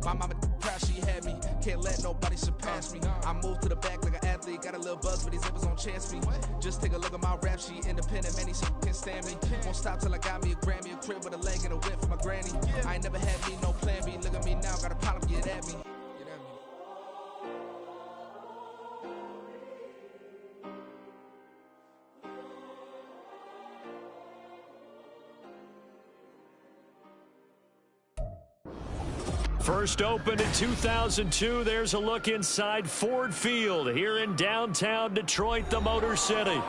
My mama proud she had me. Can't let nobody surpass me. I moved to the back like an athlete. Got a little buzz, but these zippers don't chance me. Just take a look at my rap sheet. Independent, many so can't stand me. Won't stop till I got me a Grammy, a crib with a leg and a whip for my granny. I ain't never had me no plan B. Look at me now, got a problem, get at me. First opened in 2002, there's a look inside Ford Field here in downtown Detroit, the Motor City.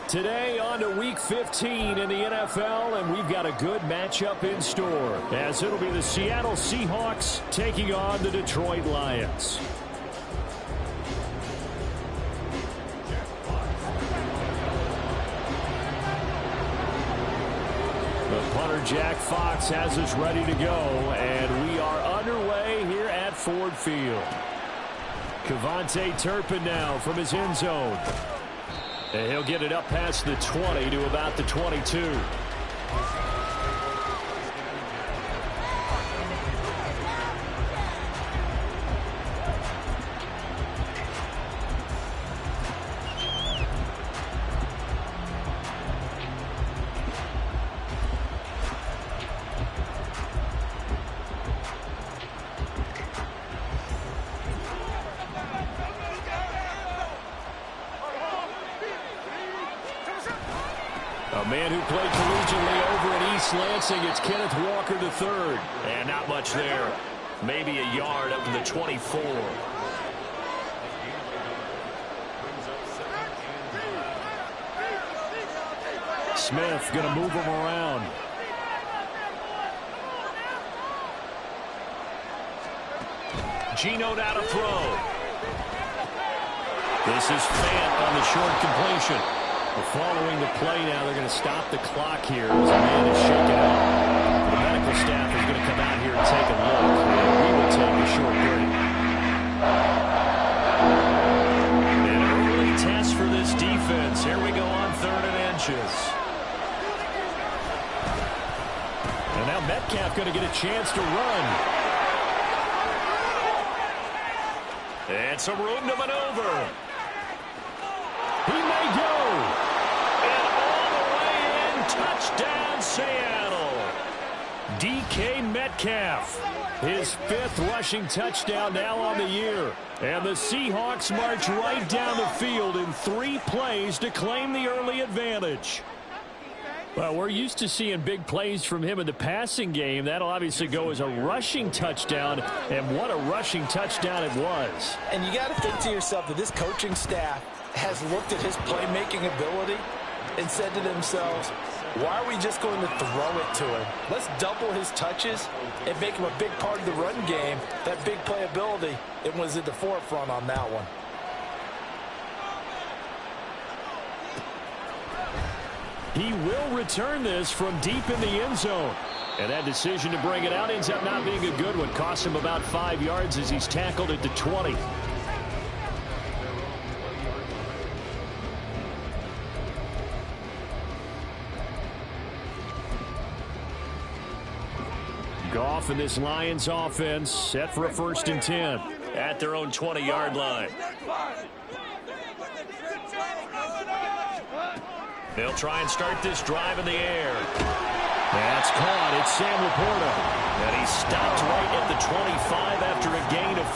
Today on to Week 15 in the NFL, and we've got a good matchup in store, as it'll be the Seattle Seahawks taking on the Detroit Lions. The punter, Jack Fox, has us ready to go, and we are underway here at Ford Field. Kevontae Turpin now from his end zone. And he'll get it up past the 20 to about the 22. A man who played collegiately over in East Lansing, it's Kenneth Walker III. And not much there. Maybe a yard up to the 24. Smith going to move him around. Geno now to throw. This is Fant on the short completion. Following the play now, they're going to stop the clock here as a man is shaken out. The medical staff is going to come out here and take a look. And we will take a short break. An early test for this defense. Here we go on 3rd and inches. And now Metcalf going to get a chance to run. And some room to maneuver. He may go. Touchdown, Seattle. DK Metcalf, his 5th rushing touchdown now on the year. And the Seahawks march right down the field in 3 plays to claim the early advantage. Well, we're used to seeing big plays from him in the passing game. That'll obviously go as a rushing touchdown, and what a rushing touchdown it was. And you got to think to yourself that this coaching staff has looked at his playmaking ability and said to themselves, why are we just going to throw it to him? Let's double his touches and make him a big part of the run game. That big playability, it was at the forefront on that one. He will return this from deep in the end zone. And that decision to bring it out ends up not being a good one. Costs him about 5 yards as he's tackled at the 20. Goff and this Lions offense set for a 1st and 10 at their own 20-yard line. They'll try and start this drive in the air. That's caught. It's Sam Laporta. And he stopped right at the 25 after a gain of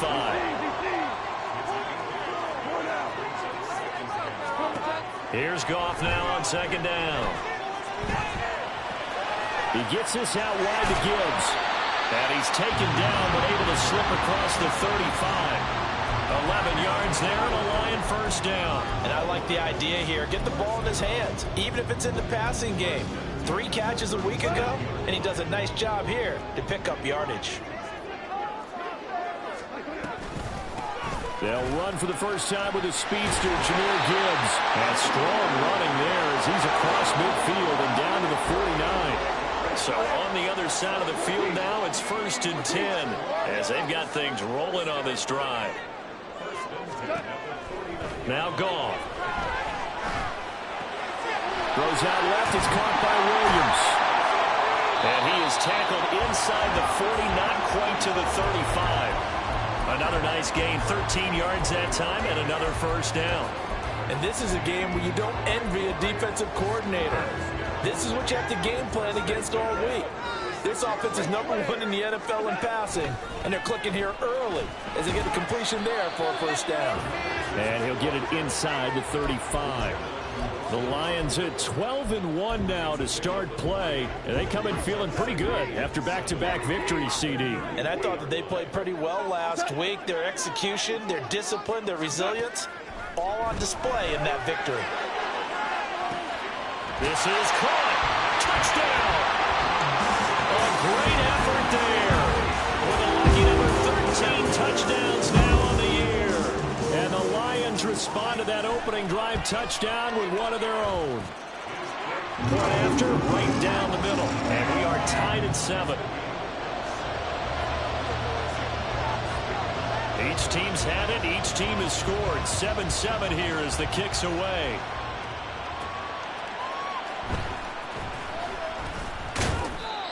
5. Here's Goff now on 2nd down. He gets this out wide to Gibbs. And he's taken down but able to slip across the 35. 11 yards there and a Lion 1st down. And I like the idea here. Get the ball in his hands, even if it's in the passing game. 3 catches a week ago, and he does a nice job here to pick up yardage. They'll run for the first time with a speedster, Jahmyr Gibbs. And strong running there as he's across midfield and down to the 49. So on the other side of the field now, it's 1st and 10 as they've got things rolling on this drive. Now Goff. Throws out left. It's caught by Williams. And he is tackled inside the 40, not quite to the 35. Another nice gain, 13 yards that time, and another first down. And this is a game where you don't envy a defensive coordinator. This is what you have to game plan against all week. This offense is #1 in the NFL in passing, and they're clicking here early as they get a completion there for a first down. And he'll get it inside the 35. The Lions at 12-1 now to start play, and they come in feeling pretty good after back-to-back victories, CD. And I thought that they played pretty well last week. Their execution, their discipline, their resilience, all on display in that victory. This is caught. Touchdown. A great effort there. With a lucky number 13 touchdowns now on the year. And the Lions respond to that opening drive touchdown with one of their own. Point after, right down the middle. And we are tied at 7. Each team's had it. Each team has scored. 7-7 here as the kick's away.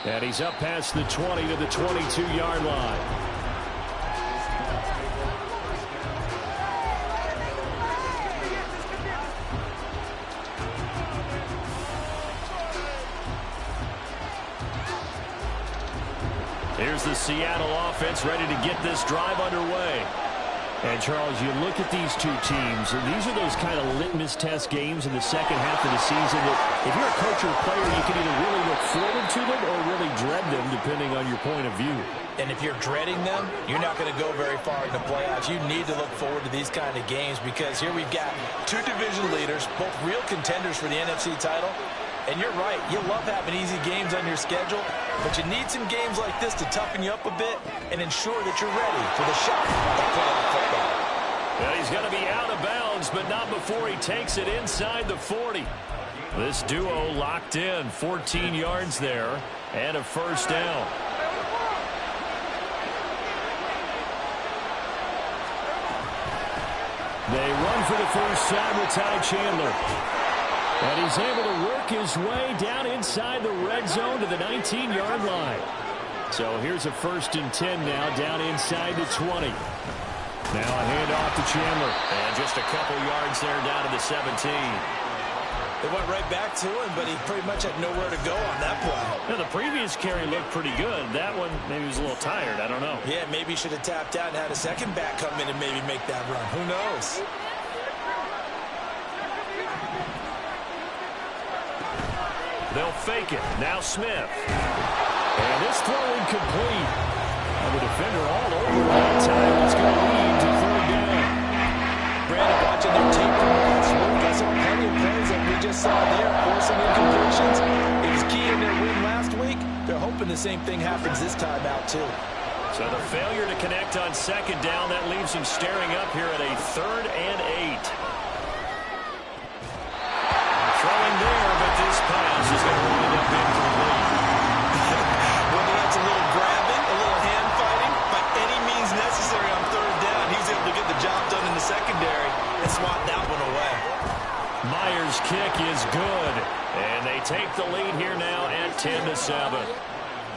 And he's up past the 20 to the 22-yard line. Here's the Seattle offense ready to get this drive underway. And, Charles, you look at these two teams, and these are those kind of litmus test games in the second half of the season that if you're a coach or a player, you can either really look forward to them or really dread them, depending on your point of view. And if you're dreading them, you're not going to go very far in the playoffs. You need to look forward to these kind of games because here we've got two division leaders, both real contenders for the NFC title. And you're right, you love having easy games on your schedule, but you need some games like this to toughen you up a bit and ensure that you're ready for the shot of playoff football. Well, he's going to be out of bounds, but not before he takes it inside the 40. This duo locked in, 14 yards there, and a first down. They run for the first time with Ty Chandler. And he's able to work his way down inside the red zone to the 19-yard line. So here's a 1st and 10 now, down inside the 20. Now a handoff to Chandler. And just a couple yards there down to the 17. They went right back to him, but he pretty much had nowhere to go on that play. Now, the previous carry looked pretty good. That one, maybe he was a little tired. I don't know. Yeah, maybe he should have tapped out and had a second back come in and maybe make that run. Who knows? They'll fake it. Now Smith. And this throw incomplete. And the defender all over that time. It's going to lead to 3rd down. Brandon, watching their tape from last week, I saw plenty of plays that we just saw there, forcing incompletions. It was key in their win last week. They're hoping the same thing happens this time out, too. So the failure to connect on 2nd down, that leaves them staring up here at a 3rd and 8. Throwing there, but this pass is going to wind up incomplete. Whether that's a little grabbing, a little hand fighting, by any means necessary on 3rd down, he's able to get the job done in the secondary and swat that one away. Myers' kick is good, and they take the lead here now at 10-7.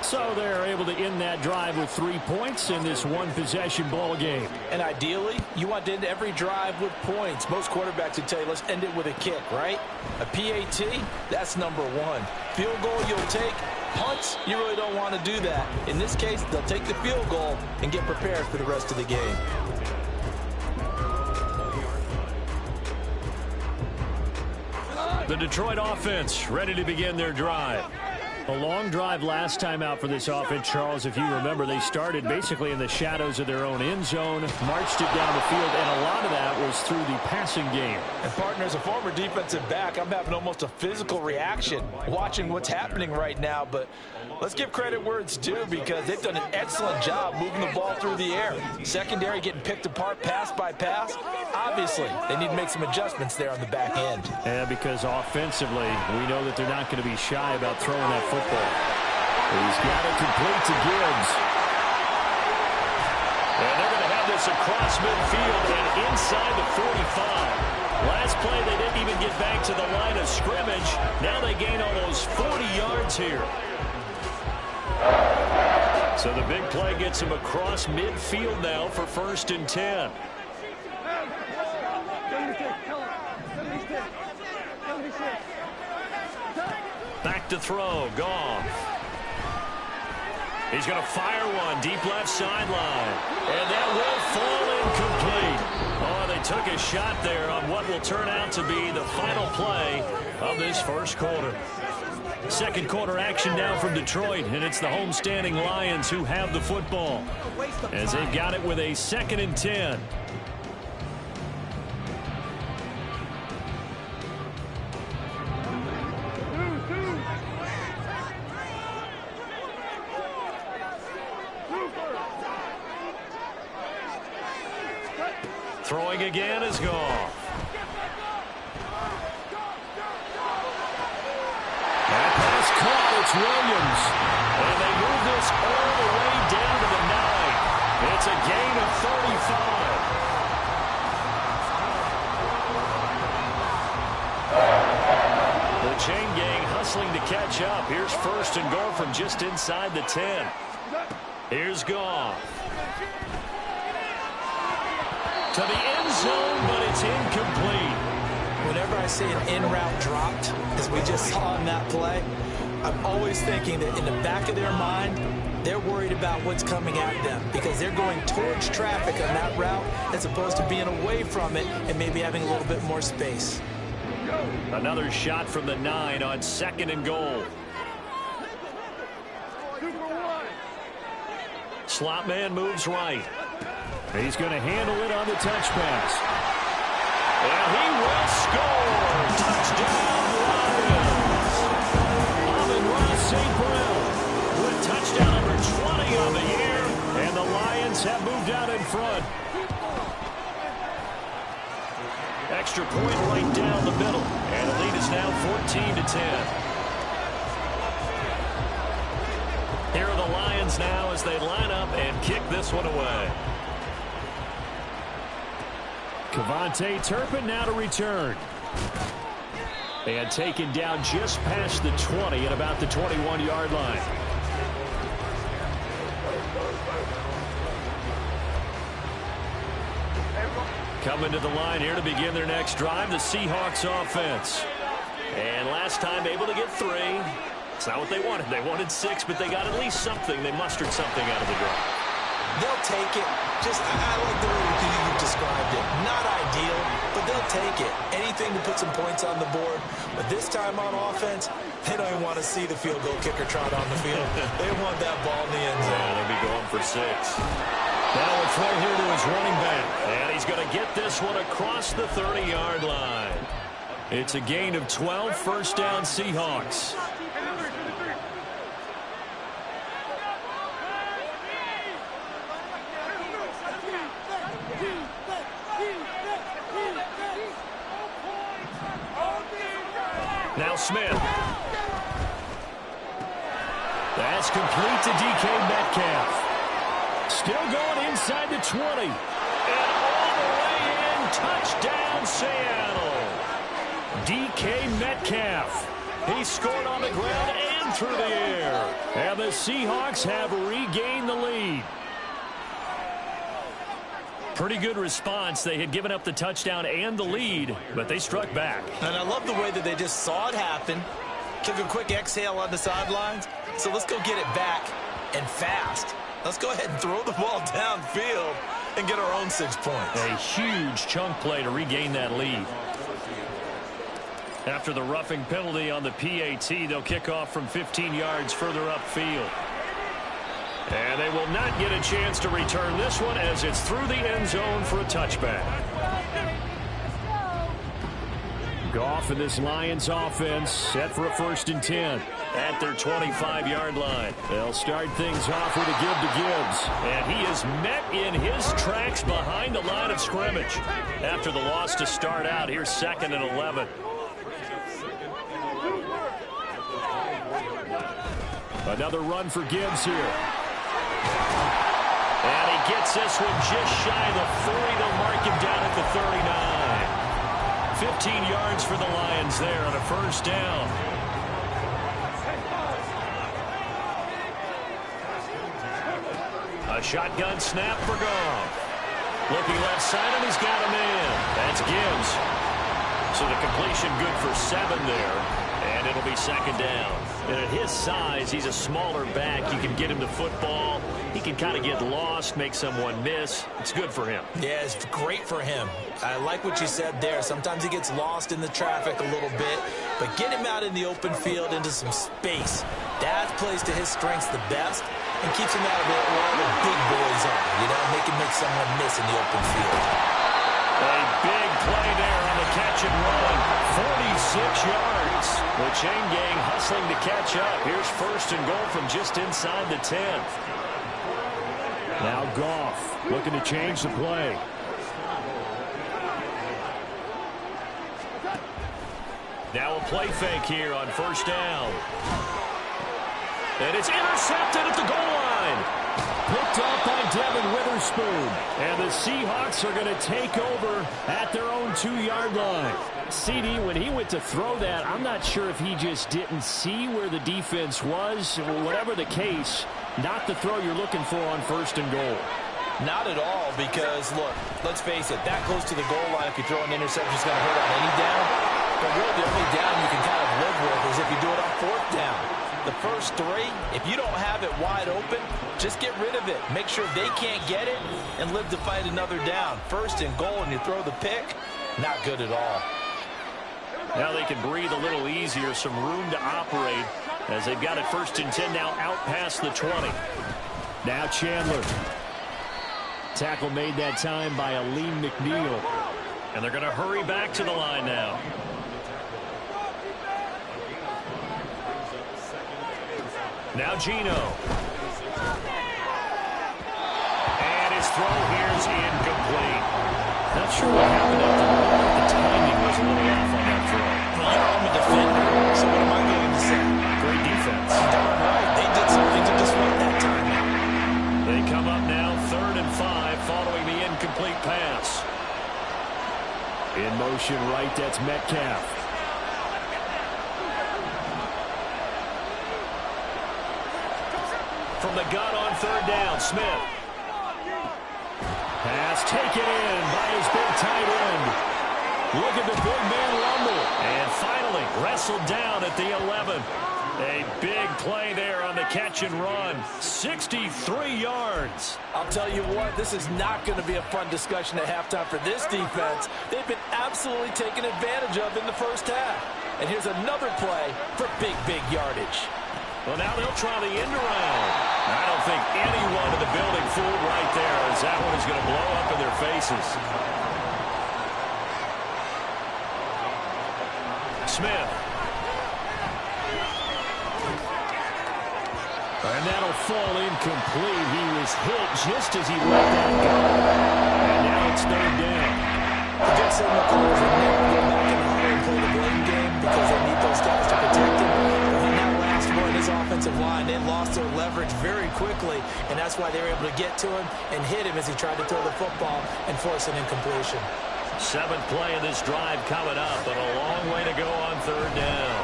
So they're able to end that drive with 3 points in this one-possession ball game. And ideally, you want to end every drive with points. Most quarterbacks would tell you, let's end it with a kick, right? A PAT, that's #1. Field goal you'll take. Punts, you really don't want to do that. In this case, they'll take the field goal and get prepared for the rest of the game. The Detroit offense ready to begin their drive. A long drive last time out for this offense, Charles. If you remember, they started basically in the shadows of their own end zone, marched it down the field, and a lot of that was through the passing game. And, partner, as a former defensive back, I'm having almost a physical reaction watching what's happening right now. But let's give credit where it's due because they've done an excellent job moving the ball through the air. Secondary getting picked apart pass by pass. Obviously, they need to make some adjustments there on the back end. Yeah, because offensively, we know that they're not going to be shy about throwing that football. He's got it complete to Gibbs. And they're going to have this across midfield and inside the 45. Last play, they didn't even get back to the line of scrimmage. Now they gain almost 40 yards here. So the big play gets him across midfield now for 1st and 10. Back to throw, Goff. He's going to fire one deep left sideline. And that will fall incomplete. Oh, they took a shot there on what will turn out to be the final play of this first quarter. Second quarter action now from Detroit, and it's the homestanding Lions who have the football as they've got it with a 2nd and 10. Throwing again is Goff. That pass caught. It's Williams. And they move this all the way down to the 9. It's a gain of 35. The chain gang hustling to catch up. Here's 1st and goal from just inside the 10. Here's Goff. To the end zone, but it's incomplete. Whenever I see an in-route dropped, as we just saw in that play, I'm always thinking that in the back of their mind, they're worried about what's coming at them because they're going towards traffic on that route as opposed to being away from it and maybe having a little bit more space. Another shot from the 9 on 2nd and goal. Slot man moves right. He's going to handle it on the touch pass. And he will score. Touchdown, Lions. Amon-Ra St. Brown with touchdown number 20 on the year. And the Lions have moved out in front. Extra point right down the middle. And the lead is now 14-10. Here are the Lions now as they line up and kick this one away. Kevontae Turpin now to return. And taken down just past the 20 at about the 21-yard line. Coming to the line here to begin their next drive, the Seahawks offense. And last time able to get 3. It's not what they wanted. They wanted 6, but they got at least something. They mustered something out of the drive. They'll take it. I like the way you described it. Not ideal, but they'll take it. Anything to put some points on the board. But this time on offense, they don't even want to see the field goal kicker trot on the field. They want that ball in the end zone. Yeah, they'll be going for 6. Now a throw here to his running back. And he's going to get this one across the 30-yard line. It's a gain of 12, 1st down Seahawks. Now Smith. That's complete to DK Metcalf. Still going inside the 20. And all the way in. Touchdown, Seattle. DK Metcalf. He scored on the ground and through the air. And the Seahawks have regained the lead. Pretty good response. They had given up the touchdown and the lead, but they struck back. And I love the way that they just saw it happen, took a quick exhale on the sidelines. So let's go get it back and fast. Let's go ahead and throw the ball downfield and get our own 6 points. A huge chunk play to regain that lead. After the roughing penalty on the PAT, they'll kick off from 15 yards further upfield. And they will not get a chance to return this one as it's through the end zone for a touchback. Goff and this Lions offense set for a 1st and 10 at their 25-yard line. They'll start things off with a give to Gibbs. And he is met in his tracks behind the line of scrimmage. After the loss to start out, here's 2nd and 11. Another run for Gibbs here. And he gets this one just shy of the 40. They'll mark him down at the 39. 15 yards for the Lions there on a 1st down. shotgun snap for Goff. Looking left side, and he's got a man. That's Gibbs. So the completion good for 7 there. And it'll be second down. And at his size, he's a smaller back. You can get him to football. He can kind of get lost, make someone miss. It's good for him. Yeah, it's great for him. I like what you said there. Sometimes he gets lost in the traffic a little bit. But get him out in the open field into some space. That plays to his strengths the best and keeps him out of it where all the big boys are. You know, make someone miss in the open field. A big play there on the catch and run. 46 yards. The chain gang hustling to catch up. Here's first and goal from just inside the 10. Now Goff looking to change the play. Now a play fake here on first down. And it's intercepted at the goal line. Picked up by Devin Witherspoon. And the Seahawks are going to take over at their own 2-yard line. CD, when he went to throw that, I'm not sure if he just didn't see where the defense was. Whatever the case, not the throw you're looking for on first and goal. Not at all, because, look, let's face it, that close to the goal line, if you throw an interception, it's going to hurt on any down. But really, the only down you can kind of live with is if you do it on fourth down. The first 3, if you don't have it wide open, just get rid of it. Make sure they can't get it and live to fight another down. First and goal, and you throw the pick, not good at all. Now they can breathe a little easier, some room to operate as they've got it first and 10 now out past the 20. Now Chandler. Tackle made that time by Aleem McNeil. And they're going to hurry back to the line now. Now Geno. And his throw here's incomplete. Not sure what happened at the moment. The timing was a little off on that throw. Well, you know, I'm a defender, so what am I going to say? Great defense. Darn right. They did something to disrupt that timing. They come up now 3rd and 5 following the incomplete pass. In motion right, that's Metcalf. From the gun on 3rd down, Smith. Pass taken in by his big tight end. Look at the big man rumble. And finally wrestled down at the 11. A big play there on the catch and run. 63 yards. I'll tell you what, this is not going to be a fun discussion at halftime for this defense. They've been absolutely taken advantage of in the first half. And here's another play for big yardage. Well, now they'll try the end around. I don't think anyone in the building fooled right there, as that one is going to blow up in their faces. Smith. And that'll fall incomplete. He was hit just as he let that go. And now it's 3rd down. The good signal callers are never go back in the hurry and play the blame game because they need those guys to protect him. But on that last one, his offensive line, they lost their leverage very quickly, and that's why they were able to get to him and hit him as he tried to throw the football and force an incompletion. 7th play of this drive coming up, but a long way to go on 3rd down.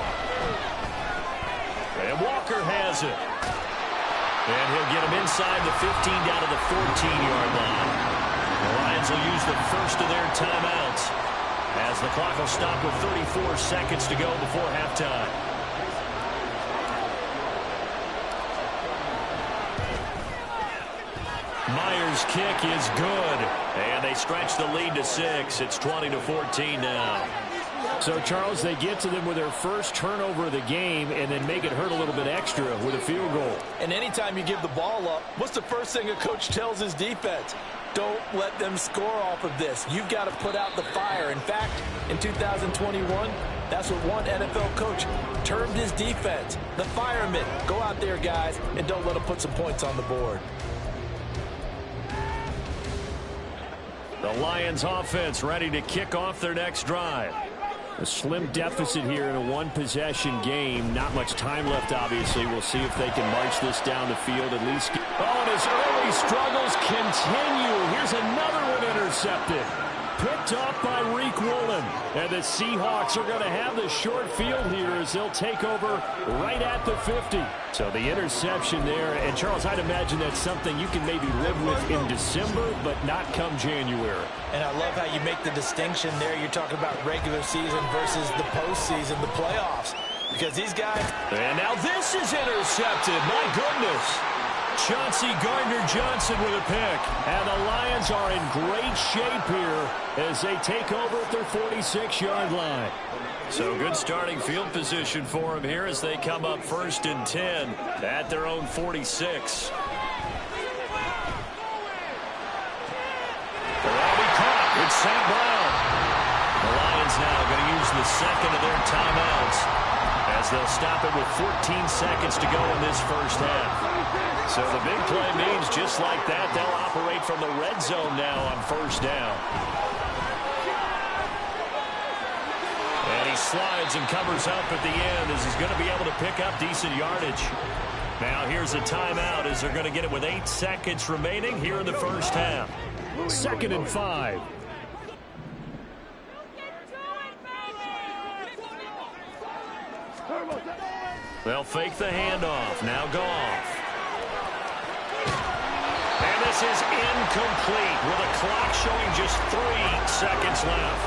And Walker has it. And he'll get him inside the 15 down to the 14-yard line. The Lions will use the first of their timeouts as the clock will stop with 34 seconds to go before halftime. Myers' kick is good, and they stretch the lead to 6. It's 20-14 now. So, Charles, they get to them with their first turnover of the game and then make it hurt a little bit extra with a field goal. And anytime you give the ball up, what's the first thing a coach tells his defense? Don't let them score off of this. You've got to put out the fire. In fact, in 2021, that's what one NFL coach termed his defense. The firemen. Go out there, guys, and don't let them put some points on the board. The Lions offense ready to kick off their next drive. A slim deficit here in a one-possession game. Not much time left, obviously. We'll see if they can march this down the field at least. Oh, and his early struggles continue. Here's another one intercepted. picked off by Reek Woolen. And the Seahawks are going to have the short field here as they'll take over right at the 50. So the interception there. And, Charles, I'd imagine that's something you can maybe live with in December, but not come January. And I love how you make the distinction there. You're talking about regular season versus the postseason, the playoffs. Because these guys... And now this is intercepted. My goodness. Chauncey Gardner-Johnson with a pick. And the Lions are in great shape here as they take over at their 46-yard line. So good starting field position for them here as they come up 1st and 10 at their own 46. They'll be caught with St. Brown. The Lions now going to use the second of their timeouts as they'll stop it with 14 seconds to go in this first half. So the big play means just like that, they'll operate from the red zone now on 1st down. And he slides and covers up at the end as he's going to be able to pick up decent yardage. Now here's a timeout as they're going to get it with 8 seconds remaining here in the first half. 2nd and 5. They'll fake the handoff. Now Goff. And this is incomplete with a clock showing just 3 seconds left.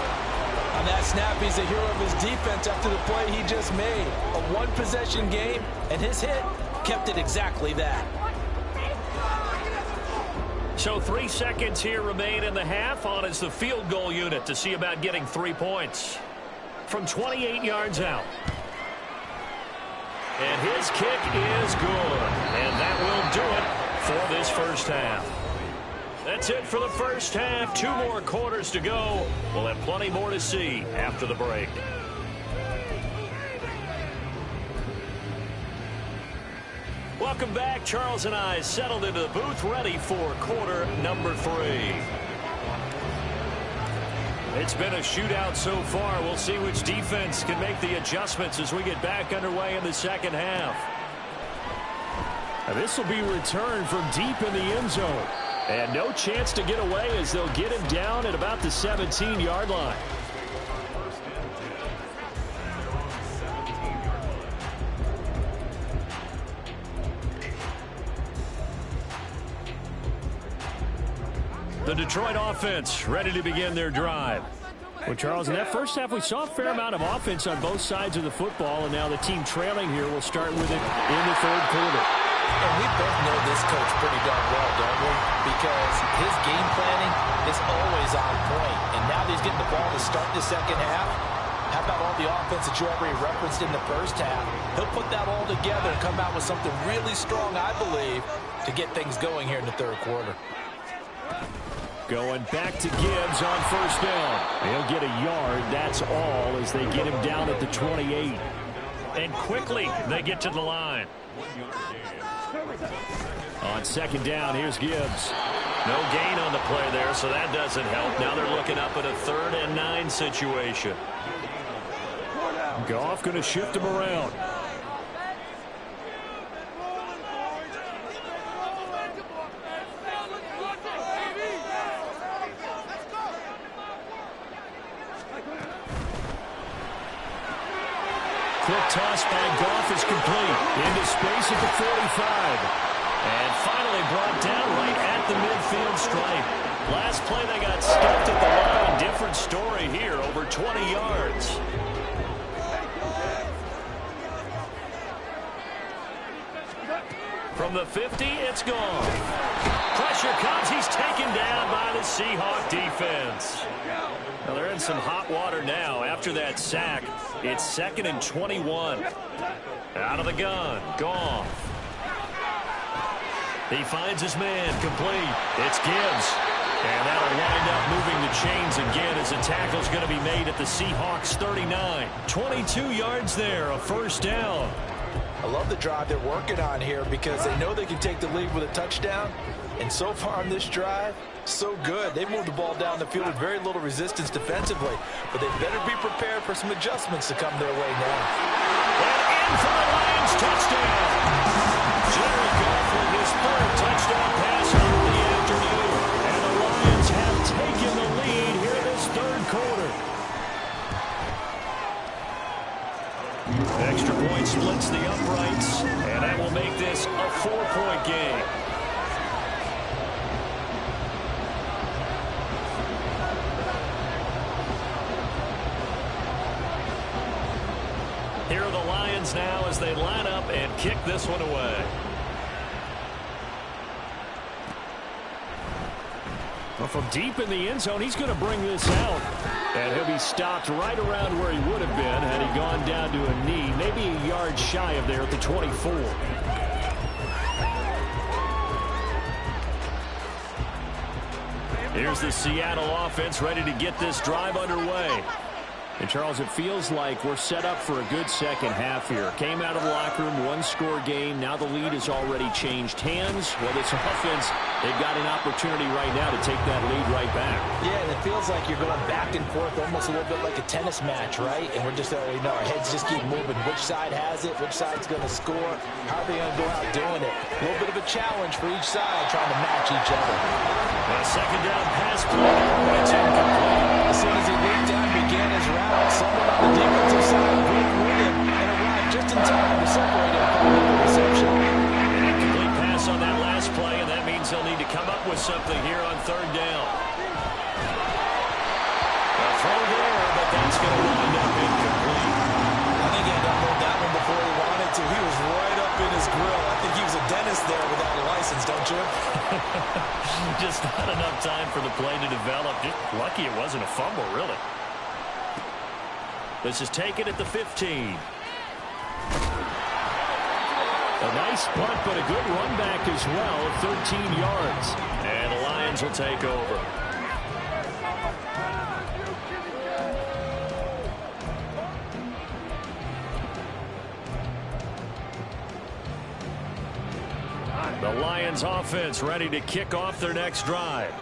On that snap, he's a hero of his defense after the play he just made. A one-possession game, and his hit kept it exactly that. So 3 seconds here remain in the half. On is the field goal unit to see about getting 3 points. From 28 yards out. And his kick is good. And that will do it for this first half. That's it for the first half. 2 more quarters to go. We'll have plenty more to see after the break. Welcome back. Charles and I settled into the booth, ready for quarter number 3. It's been a shootout so far. We'll see which defense can make the adjustments as we get back underway in the second half. Now this will be returned from deep in the end zone. And no chance to get away as they'll get him down at about the 17-yard line. The Detroit offense ready to begin their drive. Well, Charles, in that first half, we saw a fair amount of offense on both sides of the football, and now the team trailing here will start with it in the 3rd quarter. And we both know this coach pretty darn well, don't we? Because his game planning is always on point. And now that he's getting the ball to start the second half, how about all the offense that you already referenced in the first half? He'll put that all together and come out with something really strong, I believe, to get things going here in the 3rd quarter. Going back to Gibbs on 1st down. He'll get a yard, that's all, as they get him down at the 28. And quickly, they get to the line. On 2nd down, here's Gibbs. No gain on the play there, so that doesn't help. Now they're looking up at a 3rd and 9 situation. Goff going to shift him around. Quick toss by Goff is complete. Into space at the 45. And finally brought down right at the midfield stripe. Last play they got stuffed at the line. Different story here, over 20 yards. From the 50, it's gone. Pressure comes. He's taken down by the Seahawk defense. Now they're in some hot water now. After that sack, it's 2nd and 21. Out of the gun, Goff. He finds his man, complete. It's Gibbs. And that'll wind up moving the chains again as the tackle's going to be made at the Seahawks 39. 22 yards there, a 1st down. I love the drive they're working on here because they know they can take the lead with a touchdown. And so far on this drive, so good. They moved the ball down the field with very little resistance defensively. But they better be prepared for some adjustments to come their way now. And in for the Lions touchdown. Jared Goff with his 3rd touchdown pass of the afternoon. And the Lions have taken the lead here this Lions now as they line up and kick this one away. Well, from deep in the end zone, he's going to bring this out. And he'll be stopped right around where he would have been had he gone down to a knee, maybe a yard shy of there at the 24. Here's the Seattle offense ready to get this drive underway. And, Charles, it feels like we're set up for a good second half here. Came out of the locker room, one-score game. Now the lead has already changed hands. Well, this offense, they've got an opportunity right now to take that lead right back. Yeah, and it feels like you're going back and forth almost a little bit like a tennis match, right? And we're just, our heads just keep moving. Which side has it? Which side's going to score? How are they going to go out doing it? A little bit of a challenge for each side trying to match each other. A second down pass play. It's incomplete. As soon as he leaned down, began his route. Someone on the defensive side broke with him and arrived just in time to separate him from the reception. An incomplete pass on that last play, and that means they'll need to come up with something here on third down. A throw there, but that's going to wind up incomplete. I think he had to hold that one before he wanted to. He was right up in his grill. I think he was a dentist there without a license, don't you? Just not enough time for the play to develop. Just lucky it wasn't a fumble, really. This is taken at the 15. A nice punt, but a good run back as well, 13 yards. And the Lions will take over. The Lions offense ready to kick off their next drive.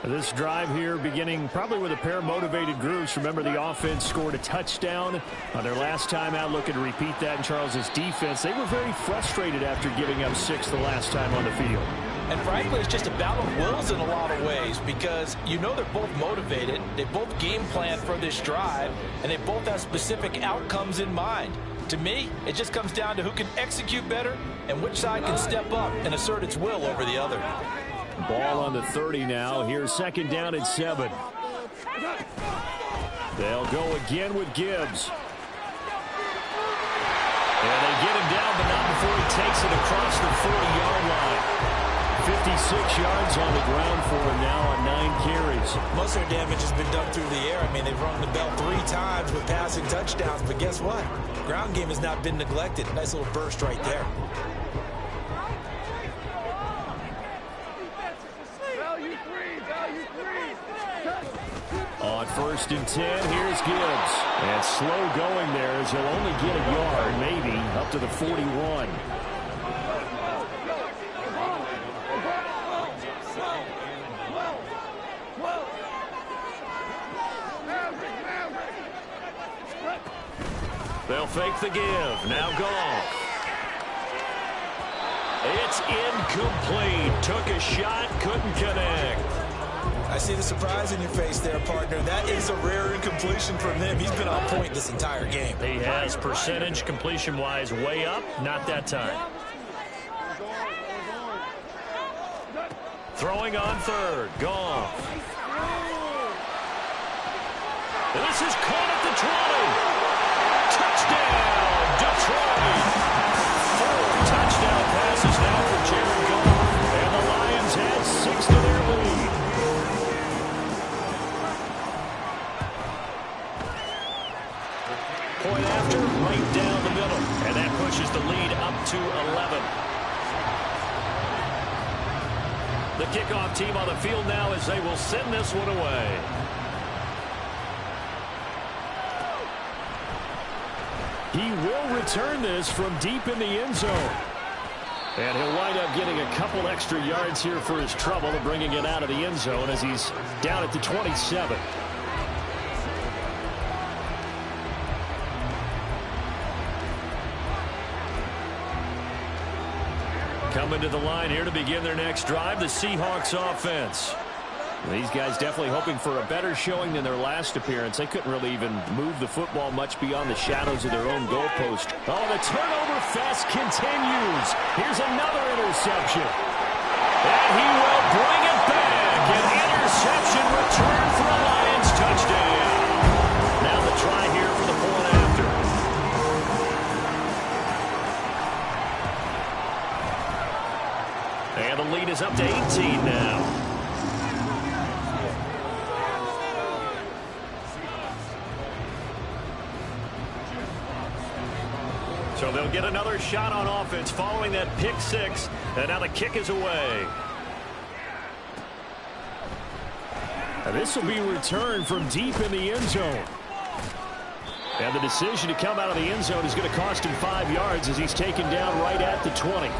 This drive here beginning probably with a pair of motivated groups. Remember, the offense scored a touchdown on their last time out, looking to repeat that in Charles's defense. They were very frustrated after giving up 6 the last time on the field. And frankly, it's just a battle of wills in a lot of ways because you know they're both motivated. They both game plan for this drive, and they both have specific outcomes in mind. To me, it just comes down to who can execute better and which side can step up and assert its will over the other. Ball on the 30 now. Here's second down and 7. They'll go again with Gibbs. And they get him down, but not before he takes it across the 40-yard line. 56 yards on the ground for him now on 9 carries. Most of their damage has been done through the air. I mean, they've rung the bell 3 times with passing touchdowns, but guess what? Ground game has not been neglected. Nice little burst right there. On 1st and 10, here's Gibbs. And slow going there as he'll only get a yard, maybe, up to the 41. They'll fake the give. Now Goff. It's incomplete. Took a shot, couldn't connect. I see the surprise in your face there, partner. That is a rare incompletion from him. He's been on point this entire game. He has percentage completion-wise way up. Not that time. Throwing on 3rd. Goff. This is caught at the 20. Touchdown, Detroit. 4 touchdown passes now for Jared Goff. And the Lions add 6 to their lead. Point after, right down the middle. And that pushes the lead up to 11. The kickoff team on the field now as they will send this one away. He will return this from deep in the end zone. And he'll wind up getting a couple extra yards here for his trouble and bringing it out of the end zone as he's down at the 27. Coming to the line here to begin their next drive, the Seahawks offense. These guys definitely hoping for a better showing than their last appearance. They couldn't really even move the football much beyond the shadows of their own goalpost. Oh, the turnover fest continues. Here's another interception. And he will bring it back. An interception return for a Lions touchdown. Now the try here for the point after. They'll get another shot on offense following that pick six, and now the kick is away. And this will be returned from deep in the end zone. And the decision to come out of the end zone is going to cost him 5 yards as he's taken down right at the 20.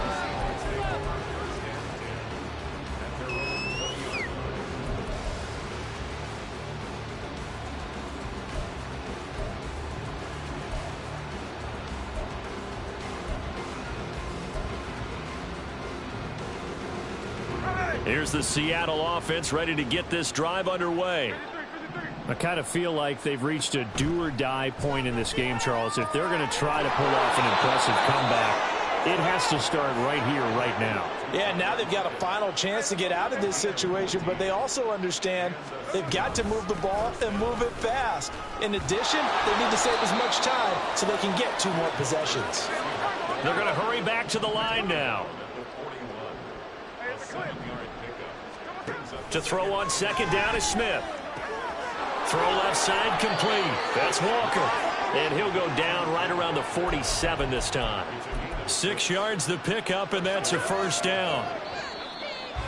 Here's the Seattle offense ready to get this drive underway. I kind of feel like they've reached a do-or-die point in this game, Charles. If they're going to try to pull off an impressive comeback, it has to start right here, right now. Yeah, now they've got a final chance to get out of this situation, but they also understand they've got to move the ball and move it fast. In addition, they need to save as much time so they can get 2 more possessions. They're going to hurry back to the line now. To throw on second down is Smith. Throw left side complete. That's Walker. And he'll go down right around the 47 this time. 6 yards the pickup, and that's a first down.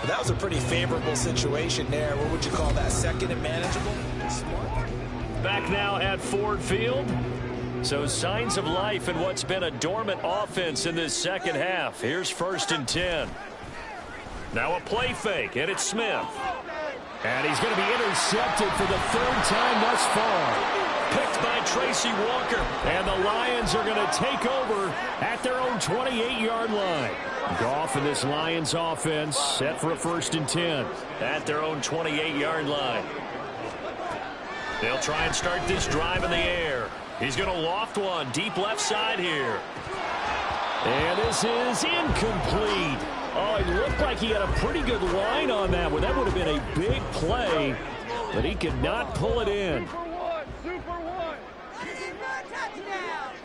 That was a pretty favorable situation there. What would you call that? Second and manageable? Back now at Ford Field. So signs of life in what's been a dormant offense in this second half. Here's 1st and 10. Now a play fake, and it's Smith. And he's going to be intercepted for the 3rd time thus far. Picked by Tracy Walker. And the Lions are going to take over at their own 28-yard line. Goff and this Lions offense set for a 1st and 10. At their own 28-yard line. They'll try and start this drive in the air. He's going to loft one deep left side here. And this is incomplete. Oh, it looked like he had a pretty good line on that one. That would have been a big play, but he could not pull it in. Super one.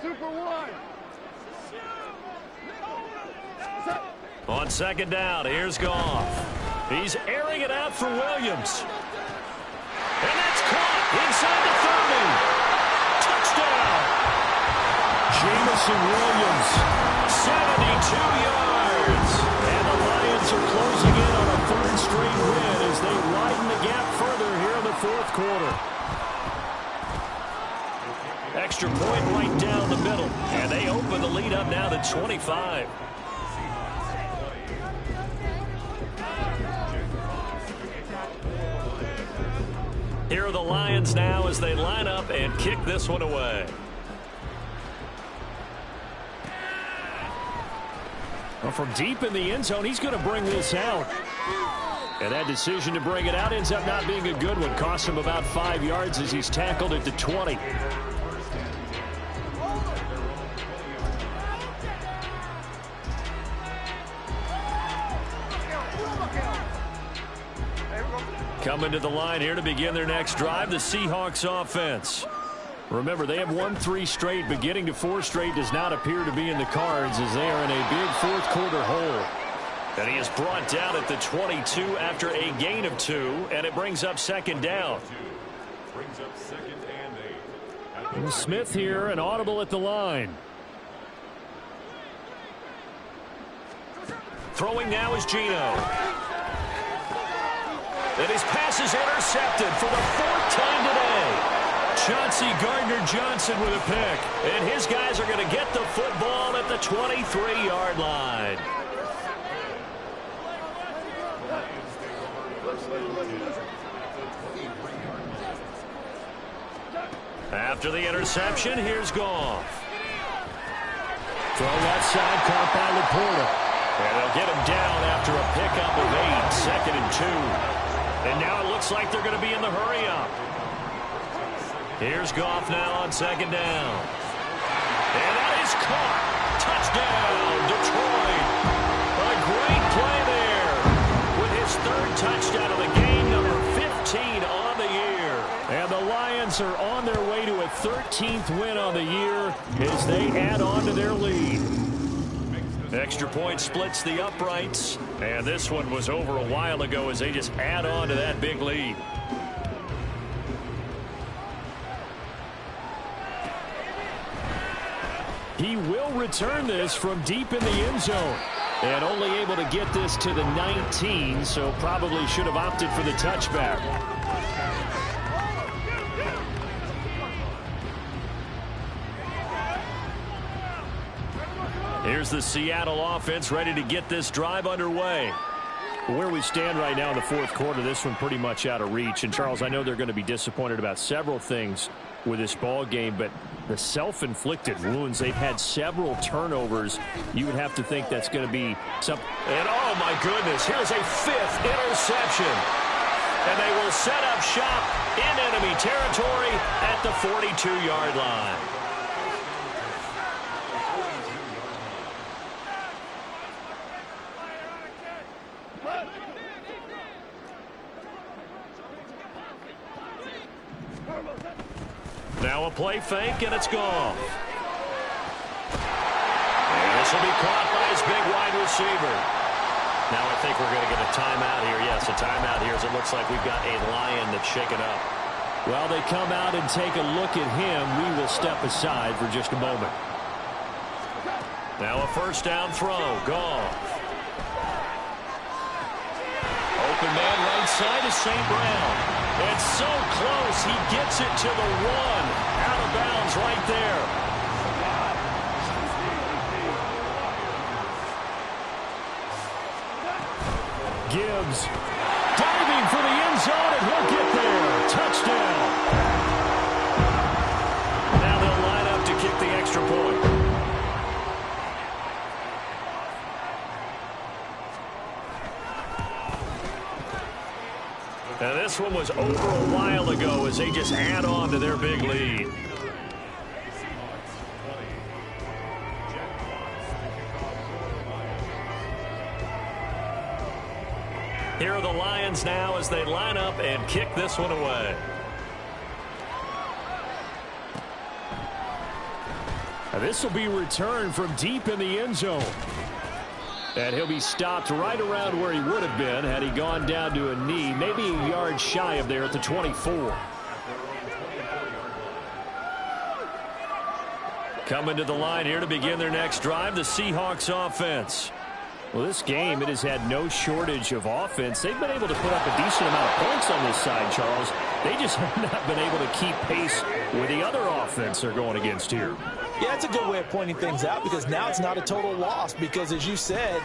Super one. On second down, here's Goff. He's airing it out for Williams. And that's caught inside the 30. Touchdown. Jamison Williams, 72 yards. And the Lions are closing in on a 3rd straight win as they widen the gap further here in the 4th quarter. Extra point right down the middle. And they open the lead up now to 25. Here are the Lions now as they line up and kick this one away. Well, from deep in the end zone, he's going to bring this out. And that decision to bring it out ends up not being a good one. Costs him about 5 yards as he's tackled at the 20. Coming to the line here to begin their next drive, the Seahawks offense. Remember, they have won 3 straight, but getting to 4 straight does not appear to be in the cards as they are in a big 4th quarter hole. And he is brought down at the 22 after a gain of 2, and it brings up second down. And Smith here, an audible at the line. Throwing now is Geno. And his pass is intercepted for the 4th time today. Chauncey Gardner-Johnson with a pick. And his guys are going to get the football at the 23-yard line. After the interception, here's Goff. Throw left side, caught by Laporta. And they'll get him down after a pickup of 8, 2nd and 2. And now it looks like they're going to be in the hurry-up. Here's Goff now on second down. And that is caught. Touchdown, Detroit. A great play there with his 3rd touchdown of the game, number 15 on the year. And the Lions are on their way to a 13th win on the year as they add on to their lead. Extra point splits the uprights. And this one was over a while ago as they just add on to that big lead. He will return this from deep in the end zone. And only able to get this to the 19, so probably should have opted for the touchback. Here's the Seattle offense ready to get this drive underway. Where we stand right now in the fourth quarter, this one pretty much out of reach. And, Charles, I know they're going to be disappointed about several things with this ball game, but the self-inflicted wounds, they've had several turnovers. You would have to think that's going to be something. And, oh, my goodness, here's a fifth interception. And they will set up shop in enemy territory at the 42-yard line. Now a play fake, and it's gone. And this will be caught by his big wide receiver. Now I think we're going to get a timeout here. Yes, a timeout here as it looks like we've got a Lion that's shaken up. Well, they come out and take a look at him. We will step aside for just a moment. Now a first down throw. Gone. Open man right side is St. Brown. It's so close, he gets it to the one. Out of bounds right there. Gibbs diving for the end zone, and he'll get there. Touchdown. Now they'll line up to kick the extra point. Now this one was over a while ago as they just add on to their big lead. Here are the Lions now as they line up and kick this one away. Now this will be returned from deep in the end zone. And he'll be stopped right around where he would have been had he gone down to a knee, maybe a yard shy of there at the 24. Coming to the line here to begin their next drive, the Seahawks offense. Well, this game, it has had no shortage of offense. They've been able to put up a decent amount of points on this side, Charles. They just have not been able to keep pace with the other offense they're going against here. Yeah, it's a good way of pointing things out because now it's not a total loss because, as you said,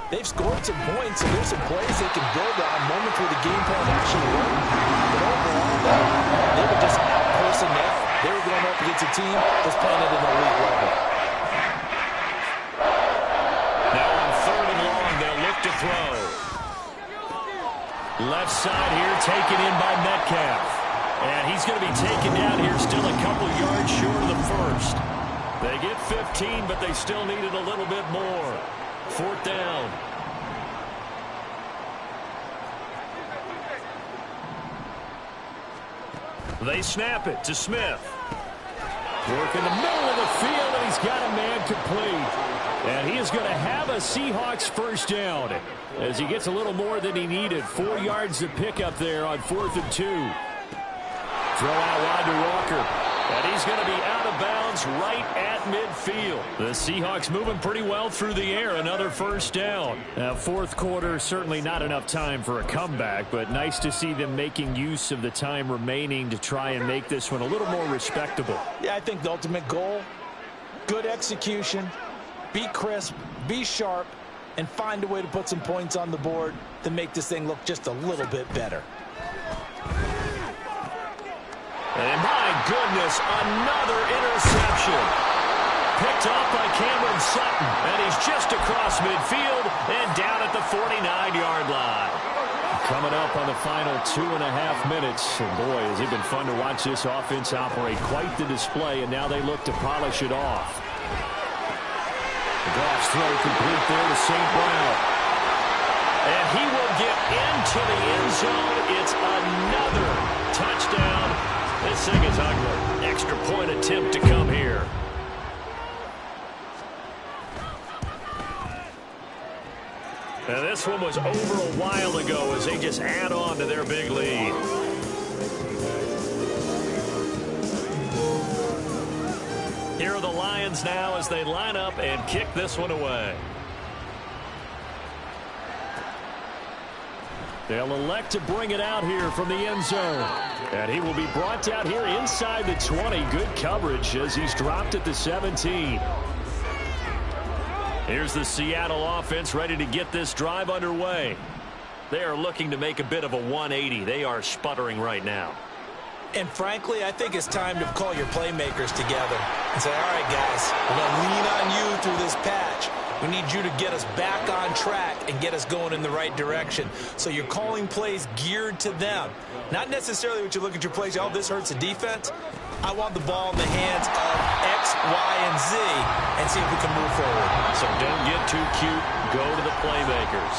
they've scored some points and there's some plays they can build on, moments where the game plan actually worked. But overall, they were just out-personnel. They were going up against a team that's playing at an elite level. Now on third and long, they'll look to throw. Left side here taken in by Metcalf. And he's going to be taken down here still a couple yards short of the first. They get 15, but they still needed a little bit more. Fourth down. They snap it to Smith. Work in the middle of the field, and he's got a man complete. And he is going to have a Seahawks first down as he gets a little more than he needed. 4 yards to pick up there on 4th and 2. Throw out wide to Walker. And he's going to be out of bounds right at midfield. The Seahawks moving pretty well through the air. Another first down. Now, fourth quarter, certainly not enough time for a comeback, but nice to see them making use of the time remaining to try and make this one a little more respectable. Yeah, I think the ultimate goal, good execution, be crisp, be sharp, and find a way to put some points on the board to make this thing look just a little bit better. And my goodness, another interception. Picked off by Cameron Sutton. And he's just across midfield and down at the 49-yard line. Coming up on the final 2.5 minutes. And boy, has it been fun to watch this offense operate. Quite the display, and now they look to polish it off. Goff's throw complete there to St. Brown. And he will get into the end zone. It's another touchdown. This thing is ugly. Extra point attempt to come here. Now this one was over a while ago as they just add on to their big lead. Here are the Lions now as they line up and kick this one away. They'll elect to bring it out here from the end zone. And he will be brought down here inside the 20. Good coverage as he's dropped at the 17. Here's the Seattle offense ready to get this drive underway. They are looking to make a bit of a 180. They are sputtering right now. And frankly, I think it's time to call your playmakers together and say, all right, guys, we're going to lean on you through this patch. We need you to get us back on track and get us going in the right direction. So you're calling plays geared to them. Not necessarily when you look at your plays, oh, this hurts the defense. I want the ball in the hands of X, Y, and Z and see if we can move forward. So don't get too cute. Go to the playmakers.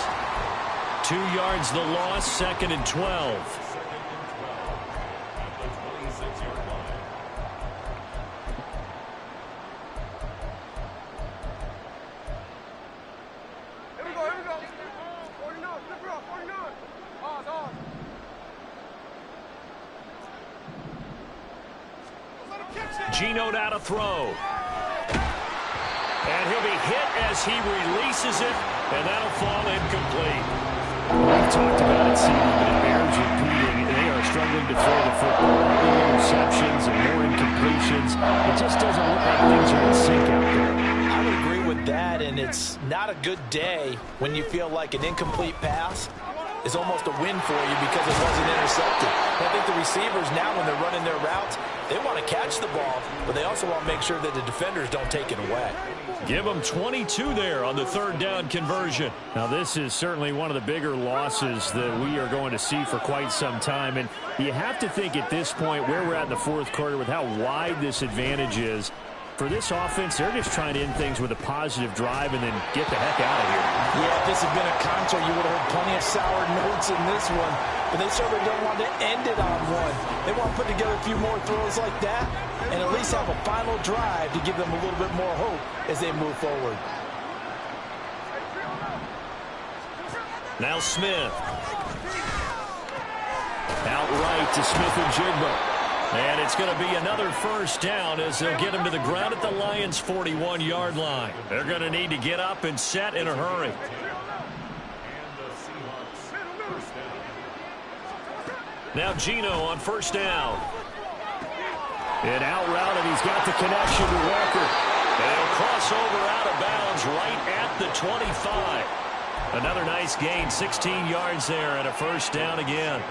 2 yards the loss, 2nd and 12. Geno now to throw. And he'll be hit as he releases it, and that'll fall incomplete. We've talked about it, CD, but it bears repeating. They are struggling to throw the football. More interceptions and more incompletions. It just doesn't look like things are in sync out there. I would agree with that, and it's not a good day when you feel like an incomplete pass is almost a win for you because it wasn't intercepted. I think the receivers now, when they're running their routes, they want to catch the ball, but they also want to make sure that the defenders don't take it away. Give them 22 there on the 3rd down conversion. Now, this is certainly one of the bigger losses that we are going to see for quite some time. And you have to think at this point where we're at in the 4th quarter with how wide this advantage is. For this offense, they're just trying to end things with a positive drive and then get the heck out of here. Yeah, if this had been a concert, you would have heard plenty of sour notes in this one. But they certainly don't want to end it on one. They want to put together a few more throws like that and at least have a final drive to give them a little bit more hope as they move forward. Now Smith. Outright to Smith and Jigba. And it's going to be another 1st down as they'll get him to the ground at the Lions' 41-yard line. They're going to need to get up and set in a hurry. Now Geno on 1st down. And out route, and he's got the connection to Walker. And he'll cross over out of bounds right at the 25. Another nice gain, 16 yards there and a 1st down again.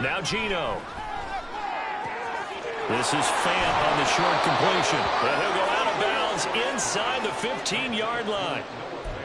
Now Geno. This is Fant on the short completion. And he'll go out of bounds inside the 15-yard line.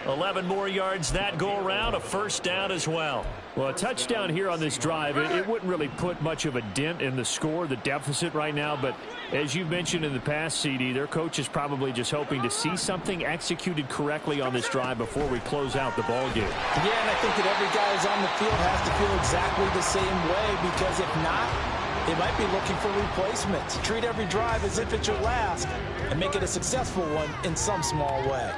11 more yards that go around, a 1st down as well. Well, a touchdown here on this drive, it wouldn't really put much of a dent in the score, the deficit right now. But as you've mentioned in the past, CD, their coach is probably just hoping to see something executed correctly on this drive before we close out the ball game. Yeah, and I think that every guy who's on the field has to feel exactly the same way, because if not, they might be looking for replacements. Treat every drive as if it's your last and make it a successful one in some small way.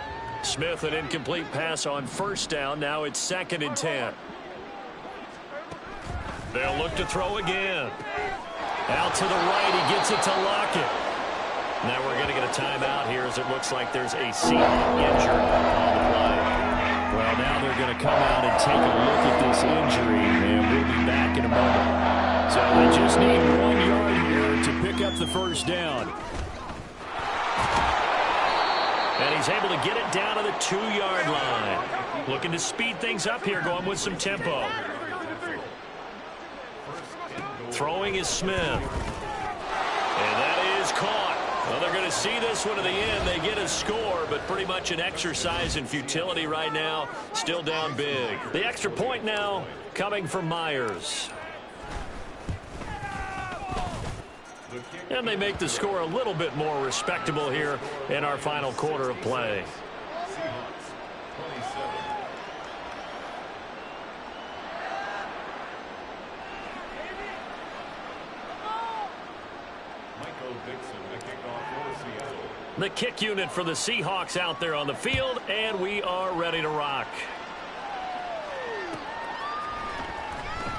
Smith, an incomplete pass on 1st down. Now it's 2nd and 10. They'll look to throw again. Out to the right. He gets it to Lockett. Now we're going to get a timeout here as it looks like there's a Seahawk injured on the play. Well, now they're going to come out and take a look at this injury, and we'll be back in a moment. So they just need 1 yard here to pick up the 1st down. And he's able to get it down to the 2-yard line. Looking to speed things up here, going with some tempo. Throwing is Smith. And that is caught. Well, they're going to see this one to the end. They get a score, but pretty much an exercise in futility right now. Still down big. The extra point now coming from Myers. And they make the score a little bit more respectable here in our final quarter of play. The kick unit for the Seahawks out there on the field, and we are ready to rock.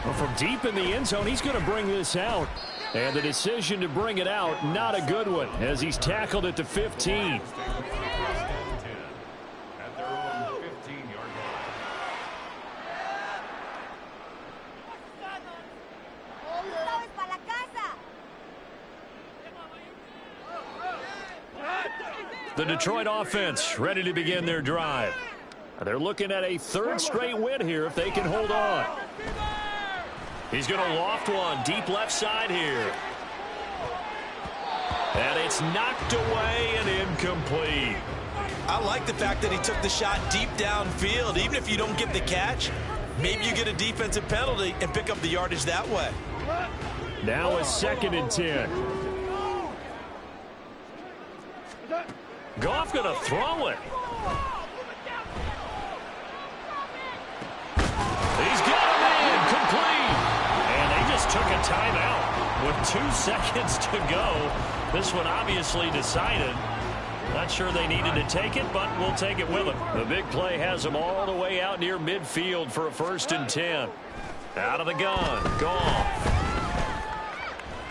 Well, from deep in the end zone, he's going to bring this out. And the decision to bring it out, not a good one, as he's tackled at the 15. The Detroit offense ready to begin their drive. They're looking at a third straight win here if they can hold on. He's going to loft one deep left side here. And it's knocked away and incomplete. I like the fact that he took the shot deep downfield. Even if you don't get the catch, maybe you get a defensive penalty and pick up the yardage that way. Now a 2nd and 10. Goff going to throw it. He's got a man complete. And they just took a timeout with 2 seconds to go. This one obviously decided. Not sure they needed to take it, but we'll take it with them. The big play has them all the way out near midfield for a 1st and 10. Out of the gun. Goff.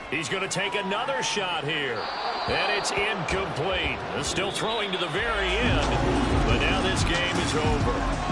He's going to take another shot here. And it's incomplete. Still throwing to the very end. But now this game is over.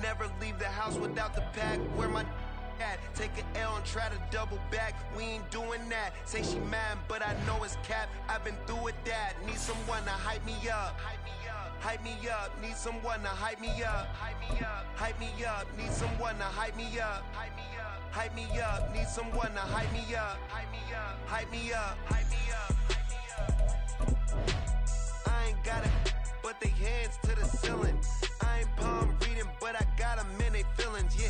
Never leave the house without the pack. Where my at? Take an L and try to double back. We ain't doing that. Say she mad, but I know it's cap. I've been through with that. Need someone to hype me up. Hype me up. Need someone to hype me up. Hype me up. Need someone to hype me up. Hype me up. Need someone to hype me up. Hype me up. Hype me up. I ain't got it, but they hands to the ceiling. I ain't palm reading, but I got 'em in they feelings, yeah.